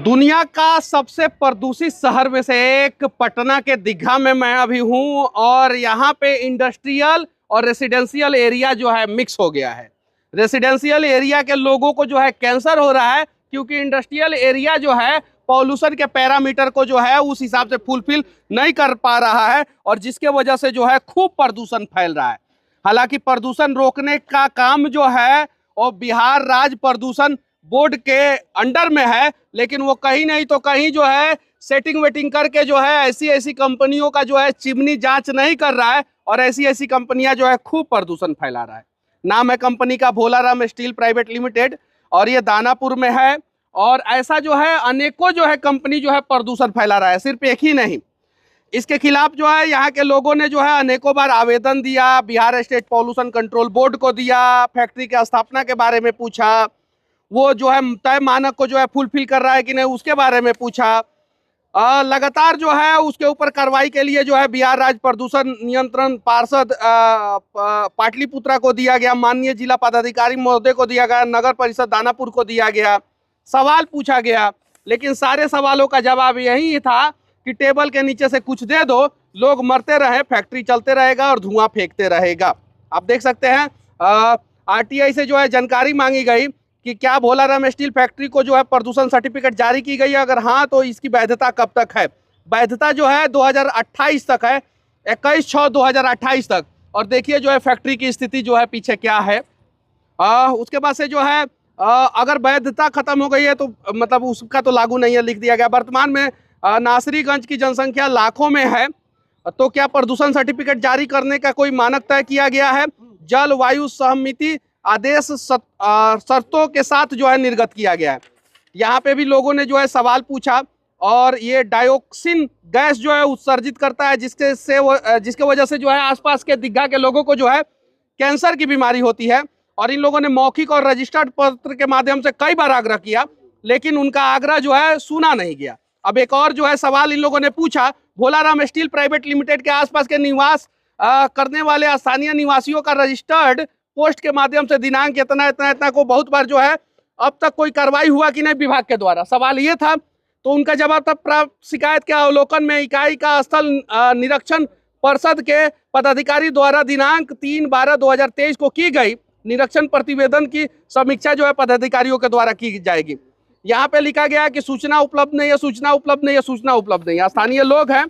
दुनिया का सबसे प्रदूषित शहर में से एक पटना के दीघा में मैं अभी हूँ और यहाँ पे इंडस्ट्रियल और रेसिडेंशियल एरिया जो है मिक्स हो गया है। रेसिडेंशियल एरिया के लोगों को जो है कैंसर हो रहा है क्योंकि इंडस्ट्रियल एरिया जो है पॉल्यूशन के पैरामीटर को जो है उस हिसाब से फुलफिल नहीं कर पा रहा है और जिसके वजह से जो है खूब प्रदूषण फैल रहा है। हालांकि प्रदूषण रोकने का काम जो है वो बिहार राज्य प्रदूषण बोर्ड के अंडर में है, लेकिन वो कहीं नहीं तो कहीं जो है सेटिंग वेटिंग करके जो है ऐसी कंपनियों का जो है चिमनी जांच नहीं कर रहा है और ऐसी कंपनियां जो है खूब प्रदूषण फैला रहा है। नाम है कंपनी का भोलाराम स्टील प्राइवेट लिमिटेड और ये दानापुर में है। और ऐसा जो है अनेकों जो है कंपनी जो है प्रदूषण फैला रहा है, सिर्फ एक ही नहीं। इसके खिलाफ जो है यहाँ के लोगों ने जो है अनेकों बार आवेदन दिया, Bihar state pollution control board को दिया, फैक्ट्री के स्थापना के बारे में पूछा, वो जो है तय मानक को जो है फुलफिल कर रहा है कि नहीं उसके बारे में पूछा। लगातार जो है उसके ऊपर कार्रवाई के लिए जो है बिहार राज्य प्रदूषण नियंत्रण पार्षद पाटलिपुत्रा को दिया गया, माननीय जिला पदाधिकारी महोदय को दिया गया, नगर परिषद दानापुर को दिया गया, सवाल पूछा गया, लेकिन सारे सवालों का जवाब यही था कि टेबल के नीचे से कुछ दे दो, लोग मरते रहे, फैक्ट्री चलते रहेगा और धुआं फेंकते रहेगा। आप देख सकते हैं आरटीआई से जो है जानकारी मांगी गई कि क्या भोलाराम स्टील फैक्ट्री को जो है प्रदूषण सर्टिफिकेट जारी की गई है, अगर हाँ तो इसकी वैधता कब तक है। वैधता जो है 2028 तक है, 21/6/2028 तक। और देखिए जो है फैक्ट्री की स्थिति जो है पीछे क्या है। उसके बाद से जो है अगर वैधता खत्म हो गई है तो मतलब उसका तो लागू नहीं है, लिख दिया गया। वर्तमान में नासरीगंज की जनसंख्या लाखों में है, तो क्या प्रदूषण सर्टिफिकेट जारी करने का कोई मानक तय किया गया है? जलवायु सहमति आदेश शर्तों के साथ जो है निर्गत किया गया है। यहाँ पे भी लोगों ने जो है सवाल पूछा और ये डायोक्सिन गैस जो है उत्सर्जित करता है जिसके वजह से जो है आसपास के दीघा के लोगों को जो है कैंसर की बीमारी होती है। और इन लोगों ने मौखिक और रजिस्टर्ड पत्र के माध्यम से कई बार आग्रह किया, लेकिन उनका आग्रह जो है सुना नहीं गया। अब एक और जो है सवाल इन लोगों ने पूछा, भोलाराम स्टील प्राइवेट लिमिटेड के आसपास के निवास करने वाले स्थानीय निवासियों का रजिस्टर्ड पोस्ट के माध्यम से दिनांक इतना को बहुत बार जो है अब तक कोई कार्रवाई हुआ कि नहीं विभाग के द्वारा, सवाल ये था। तो उनका जवाब तब प्राप्त शिकायत के अवलोकन में इकाई का स्थल निरीक्षण परिषद के पदाधिकारी द्वारा दिनांक 3/12/2023 को की गई निरीक्षण प्रतिवेदन की समीक्षा जो है पदाधिकारियों के द्वारा की जाएगी। यहाँ पे लिखा गया है कि सूचना उपलब्ध नहीं है, सूचना उपलब्ध नहीं है, सूचना उपलब्ध नहीं है। स्थानीय लोग हैं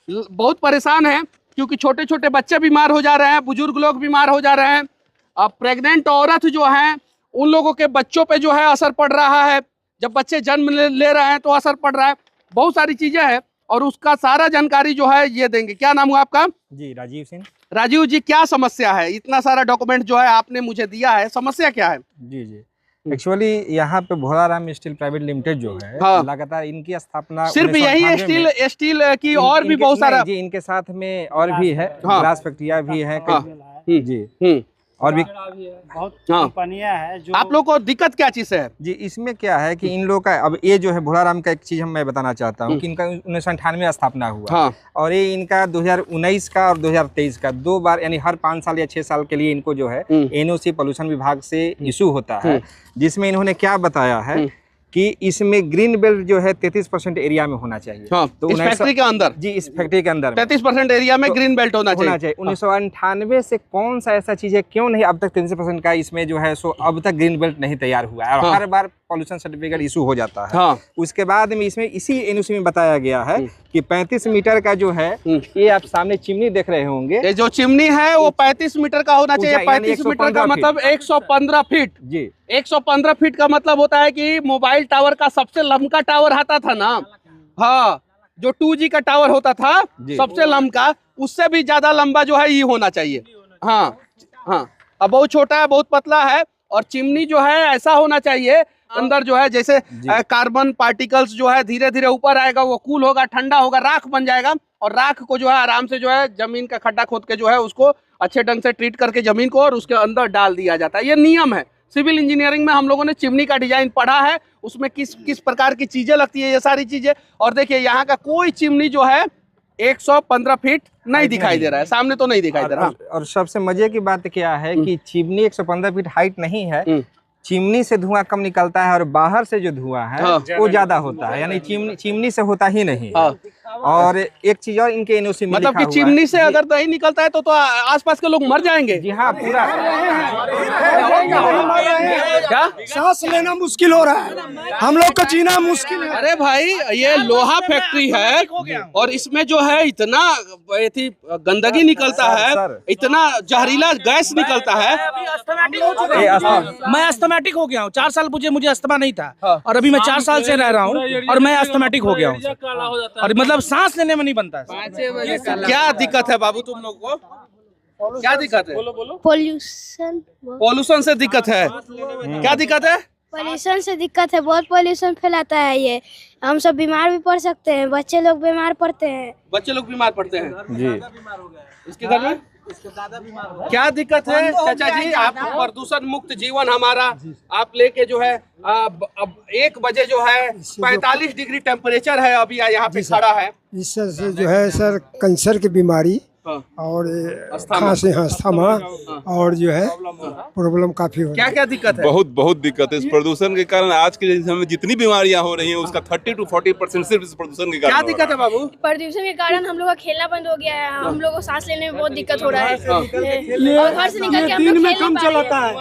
बहुत परेशान हैं क्योंकि छोटे छोटे बच्चे बीमार हो जा रहे हैं, बुजुर्ग लोग बीमार हो जा रहे हैं। अब प्रेग्नेंट औरत जो हैं उन लोगों के बच्चों पे जो है असर पड़ रहा है, जब बच्चे जन्म ले रहे हैं तो असर पड़ रहा है। बहुत सारी चीजें हैं और उसका सारा जानकारी जो है ये देंगे। क्या नाम हुआ आपका? जी राजीव सिंह। राजीव जी, क्या समस्या है? इतना सारा डॉक्यूमेंट जो है आपने मुझे दिया है, समस्या क्या है? जी एक्चुअली यहाँ पे भोलाराम स्टील प्राइवेट लिमिटेड जो है लगातार इनकी स्थापना सिर्फ यही स्टील की और भी बहुत सारा जी इनके साथ में और भी है, ग्लास फैक्ट्रियाँ भी है जी और भी बहुत कंपनियां हैं। जो आप लोग को दिक्कत क्या चीज है जी? इसमें क्या है कि इन लोग का अब ये जो है भोलाराम का एक चीज मैं बताना चाहता हूँ कि इनका 1998 स्थापना हुआ और ये इनका 2019 का और 2023 का 2 बार यानी हर 5 साल या 6 साल के लिए इनको जो है एनओसी पॉल्यूशन विभाग से इशू होता है, जिसमें इन्होंने क्या बताया है कि इसमें ग्रीन बेल्ट जो है 33% एरिया में होना चाहिए। तो इस फैक्ट्री के अंदर जी इस फैक्ट्री के अंदर 33% एरिया में ग्रीन बेल्ट होना चाहिए। 1998 से कौन सा ऐसा चीज है, क्यों नहीं अब तक 33% का इसमें जो है सो अब तक ग्रीन बेल्ट नहीं तैयार हुआ है और हर बार पॉल्यूशन सर्टिफिकेट इशू हो जाता है। उसके बाद में इसमें इसी एनओसी में बताया गया है कि 35 मीटर का जो है ये आप सामने चिमनी देख रहे होंगे, ये जो चिमनी है वो 35 मीटर का होना चाहिए। 35 मीटर का मतलब 115 फीट जी। 115 फीट का मतलब होता है कि मोबाइल टावर का सबसे लंबा टावर आता था ना, हाँ जो 2G का टावर होता था सबसे लंबा, उससे भी ज्यादा लंबा जो है ये होना चाहिए। हाँ अब बहुत छोटा है, बहुत पतला है और चिमनी जो है ऐसा होना चाहिए अंदर जो है जैसे कार्बन पार्टिकल्स जो है धीरे धीरे ऊपर आएगा, वो कूल होगा, ठंडा होगा, राख बन जाएगा और राख को जो है आराम से जो है जमीन का खड्डा खोद के जो है उसको अच्छे ढंग से ट्रीट करके जमीन को और उसके अंदर डाल दिया जाता है। ये नियम है। सिविल इंजीनियरिंग में हम लोगों ने चिमनी का डिजाइन पढ़ा है, उसमें किस प्रकार की चीजें लगती है, ये सारी चीजें। और देखिए यहाँ का कोई चिमनी जो है 115 फीट नहीं दिखाई दे रहा है, सामने तो नहीं दिखाई दे रहा। और सबसे मजे की बात क्या है कि चिमनी 115 फीट हाइट नहीं है, चिमनी से धुआं कम निकलता है और बाहर से जो धुआं है वो ज्यादा होता है, यानी चिमनी से होता ही नहीं। और एक चीज और इनके एनओसी में मतलब कि चिमनी से अगर नहीं निकलता है तो आसपास के लोग मर जाएंगे। जी हाँ, पूरा क्या सांस लेना मुश्किल हो रहा है, हम लोग को जीना मुश्किल है। अरे भाई ये लोहा फैक्ट्री है और इसमें जो है इतना गंदगी निकलता है, इतना जहरीला गैस निकलता है। मैं अस्थमैटिक हो गया हूँ, 4 साल मुझे अस्थमा नहीं था और अभी मैं 4 साल से रह रहा हूँ और मैं अस्थमैटिक हो गया हूँ और मतलब सांस लेने में नहीं बनता। क्या दिक्कत है बाबू तुम लोग को, क्या दिक्कत है? पोल्यूशन से दिक्कत है। क्या दिक्कत है? पोल्यूशन से दिक्कत है, बहुत पोल्यूशन फैलाता है ये, हम सब बीमार भी पड़ सकते हैं, बच्चे लोग बीमार पड़ते हैं। बच्चे लोग बीमार पड़ते हैं जी। इसके घर में क्या दिक्कत है चाचा जी? आप प्रदूषण मुक्त जीवन हमारा आप लेके जो है अब 1 बजे जो है 45 डिग्री टेम्परेचर है अभी यहाँ पे खड़ा है। इससे जो है सर कैंसर की बीमारी और खांसी, अस्थमा और जो है प्रॉब्लम काफी हो। क्या क्या दिक्कत है? बहुत दिक्कत है इस प्रदूषण के कारण। आज के समय में जितनी बीमारियां हो रही हैं उसका 30 to 40% सिर्फ इस प्रदूषण के कारण। क्या दिक्कत है बाबू? प्रदूषण के कारण हम लोग का खेलना बंद हो गया है, हम लोग को सांस लेने में बहुत दिक्कत हो रहा है और घर से निकल के हम लोग दिन में कम चलाता है,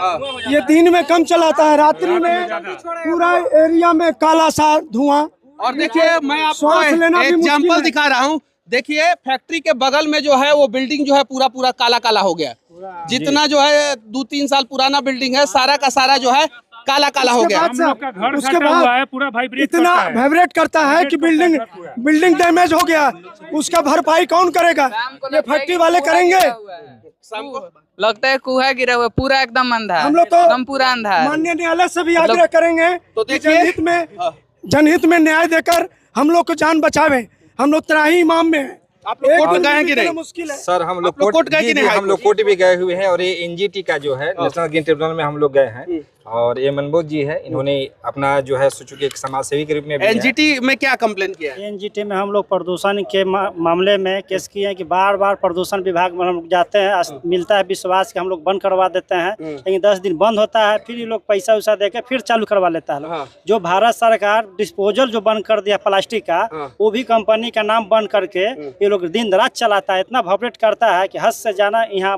ये दिन में कम चलाता है, रात्रि में पूरा एरिया में काला सा धुआं। और देखिए मैं आपको एग्जाम्पल दिखा रहा हूँ। देखिए फैक्ट्री के बगल में जो है वो बिल्डिंग जो है पूरा काला हो गया। जितना जो है 2-3 साल पुराना बिल्डिंग है सारा का सारा जो है काला हो गया। उसके बाद पूरा इतना वाइब्रेट करता है कि बिल्डिंग डैमेज हो गया, उसका भरपाई कौन करेगा? ये फैक्ट्री वाले करेंगे। लगता है कुआ गिरा हुआ पूरा एकदम अंधा, हम लोग तो एकदम पूरा अंधा है। माननीय न्यायालय से भी आग्रह करेंगे तो जनहित में न्याय देकर हम लोग को जान बचावे। हम लोग त्राही इमाम में हैं। आप लोग कोर्ट गए हैं कि नहीं? मुश्किल है सर, हम लोग कोर्ट गए कि नहीं? हम लोग कोर्ट भी गए हुए हैं और ये एनजीटी का जो है नेशनल ग्रीन ट्रिब्यूनल में हम लोग गए हैं और ये मनबोध जी है, इन्होंने अपना जो है चूंकि एक समाज सेवी के रूप में एनजीटी में क्या कंप्लेन किया है? एनजीटी में हम लोग प्रदूषण के मामले में केस किए हैं कि बार प्रदूषण विभाग में हम लोग जाते हैं, मिलता है विश्वास कि हम लोग बंद करवा देते हैं, लेकिन 10 दिन बंद होता है, फिर ये लोग पैसा वैसा देकर फिर चालू करवा लेता है। जो भारत सरकार डिस्पोजल जो बंद कर दिया प्लास्टिक का, वो भी कंपनी का नाम बंद करके ये लोग दिन रात चलाता है, इतना वाइब्रेट करता है कि हद से जाना। यहाँ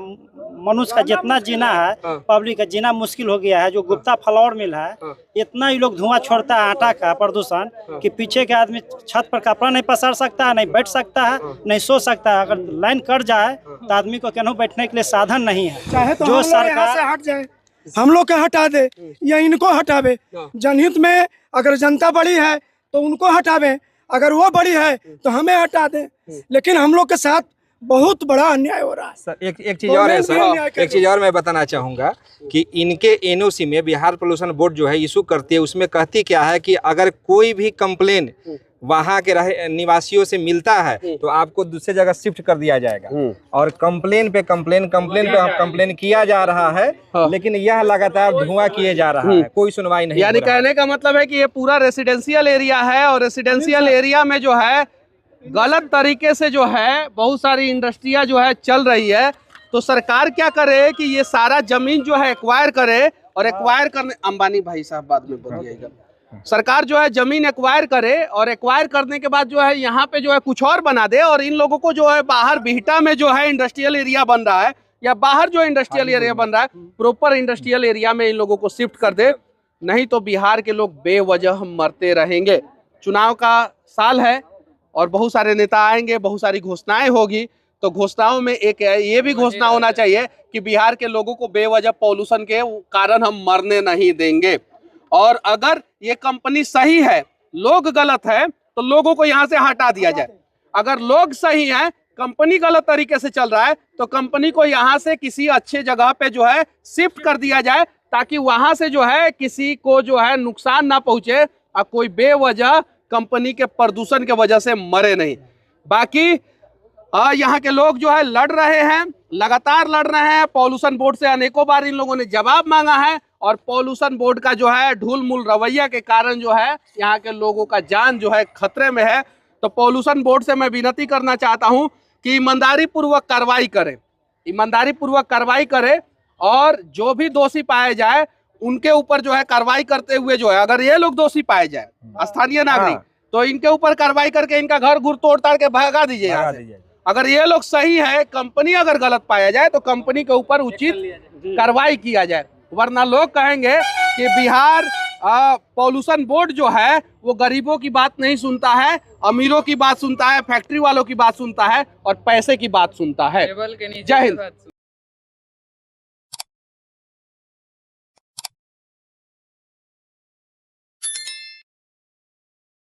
मनुष्य का जितना जीना है, पब्लिक का जीना मुश्किल हो गया है। जो गुप्ता फ्लावर मिल है, इतना ये लोग धुआं छोड़ता है आटा का प्रदूषण कि पीछे के आदमी छत पर कपड़ा नहीं पसार सकता है, नहीं बैठ सकता है, नहीं सो सकता है। अगर लाइन कट जाए तो आदमी को कहीं बैठने के लिए साधन नहीं है। चाहे तो जो सरकार से हट जाए, हम लोग के हटा दे या इनको हटावे। जनहित में अगर जनता बड़ी है तो उनको हटावे, अगर वो बड़ी है तो हमें हटा दे। लेकिन हम लोग के साथ बहुत बड़ा अन्याय हो रहा है। सर एक चीज और है सर, एक चीज और मैं बताना चाहूँगा कि इनके एनओसी में बिहार पोल्यूशन बोर्ड जो है इशू करती है, उसमें कहती क्या है कि अगर कोई भी कंप्लेन वहाँ के निवासियों से मिलता है तो आपको दूसरी जगह शिफ्ट कर दिया जाएगा। और कंप्लेन पे कंप्लेन किया जा रहा है, लेकिन यह लगातार धुआं किए जा रहा है, कोई सुनवाई नहीं। यानी कहने का मतलब है कि ये पूरा रेसिडेंशियल एरिया है और रेसिडेंशियल एरिया में जो है गलत तरीके से जो है बहुत सारी इंडस्ट्रियां जो है चल रही है। तो सरकार क्या करे कि ये सारा जमीन जो है एक्वायर करे और एक्वायर करने, अंबानी भाई साहब बाद में बोलिएगा, सरकार जो है जमीन एक्वायर करे और एक्वायर करने के बाद जो है यहाँ पे जो है कुछ और बना दे और इन लोगों को जो है बाहर बिहटा में जो है इंडस्ट्रियल एरिया बन रहा है या बाहर जो इंडस्ट्रियल एरिया बन रहा है प्रॉपर इंडस्ट्रियल एरिया में इन लोगों को शिफ्ट कर दे। नहीं तो बिहार के लोग बेवजह मरते रहेंगे। चुनाव का साल है और बहुत सारे नेता आएंगे, बहुत सारी घोषणाएं होगी, तो घोषणाओं में एक ये भी घोषणा होना चाहिए कि बिहार के लोगों को बेवजह पॉल्यूशन के कारण हम मरने नहीं देंगे। और अगर ये कंपनी सही है, लोग गलत है, तो लोगों को यहाँ से हटा दिया जाए। अगर लोग सही हैं, कंपनी गलत तरीके से चल रहा है, तो कंपनी को यहाँ से किसी अच्छे जगह पे जो है शिफ्ट कर दिया जाए, ताकि वहाँ से जो है किसी को जो है नुकसान ना पहुँचे और कोई बेवजह कंपनी के प्रदूषण के वजह से मरे नहीं। बाकी यहाँ के लोग जो है लड़ रहे हैं, लगातार लड़ रहे हैं। पॉल्यूशन बोर्ड से अनेकों बार इन लोगों ने जवाब मांगा है और पॉल्यूशन बोर्ड का जो है ढुलमुल रवैया के कारण जो है यहाँ के लोगों का जान जो है खतरे में है। तो पॉल्यूशन बोर्ड से मैं विनती करना चाहता हूँ कि ईमानदारी पूर्वक कार्रवाई करे, ईमानदारी पूर्वक कार्रवाई करे और जो भी दोषी पाए जाए उनके ऊपर जो है कार्रवाई करते हुए जो है, अगर ये लोग दोषी पाए जाए स्थानीय नागरिक, तो इनके ऊपर कार्रवाई करके इनका घर घुर तोड़ ताड़ के भगा दीजिए यहाँ से। अगर ये लोग सही है, कंपनी अगर गलत पाया जाए तो कंपनी के ऊपर उचित कार्रवाई किया जाए, वरना लोग कहेंगे कि बिहार पॉल्यूशन बोर्ड जो है वो गरीबों की बात नहीं सुनता है, अमीरों की बात सुनता है, फैक्ट्री वालों की बात सुनता है और पैसे की बात सुनता है। टेबल के नीचे जय की हिंद। बात सुन-